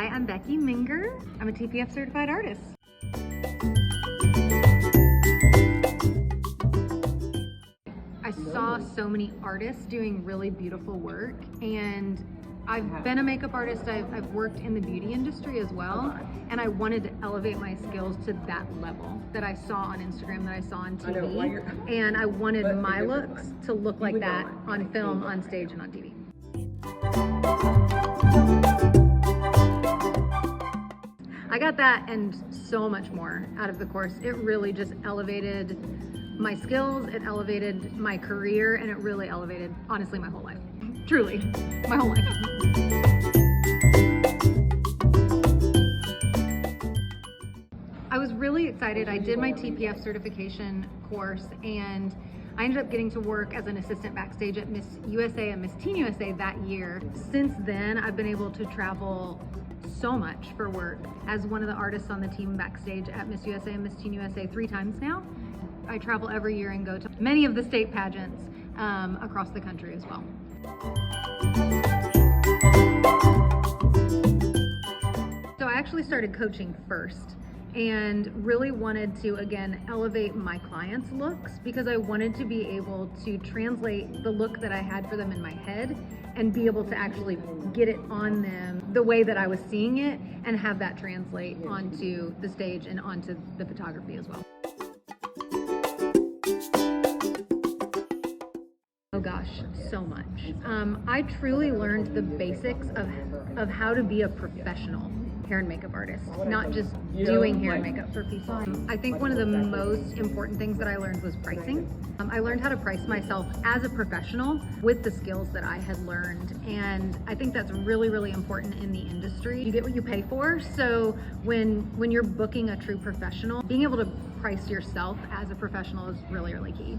Hi, I'm Becky Minger. I'm a TPF Certified Artist. I saw so many artists doing really beautiful work, and I've been a makeup artist. I've worked in the beauty industry as well, and I wanted to elevate my skills to that level that I saw on Instagram, that I saw on TV, and I wanted my looks to look like that on film, on stage, and on TV. I got that and so much more out of the course. It really just elevated my skills, it elevated my career, and it really elevated, honestly, my whole life. Truly, my whole life. I was really excited. I did my TPF certification course, and I ended up getting to work as an assistant backstage at Miss USA and Miss Teen USA that year. Since then, I've been able to travel so much for work as one of the artists on the team backstage at Miss USA and Miss Teen USA 3 times now. I travel every year and go to many of the state pageants across the country as well. So I actually started coaching first and really wanted to, again, elevate my clients' looks, because I wanted to be able to translate the look that I had for them in my head and be able to actually get it on them the way that I was seeing it, and have that translate onto the stage and onto the photography as well. Oh gosh, so much. I truly learned the basics of how to be a professional hair and makeup artist, not just doing hair and makeup for people. I think one of the most important things that I learned was pricing. I learned how to price myself as a professional with the skills that I had learned, and I think that's really, really important in the industry. You get what you pay for, so when you're booking a true professional, being able to price yourself as a professional is really, really key.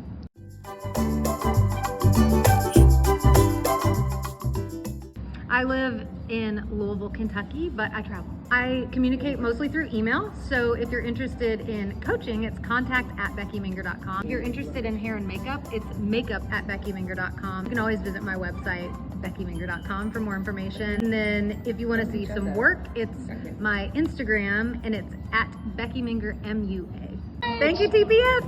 I live in Louisville, Kentucky, but I travel. I communicate mostly through email, so if you're interested in coaching, it's contact@beckyminger.com. If you're interested in hair and makeup, it's makeup@beckyminger.com. You can always visit my website, beckyminger.com, for more information. And then if you want to see some work, it's my Instagram, and it's @BeckyMingerMUA. Thank you, TPF!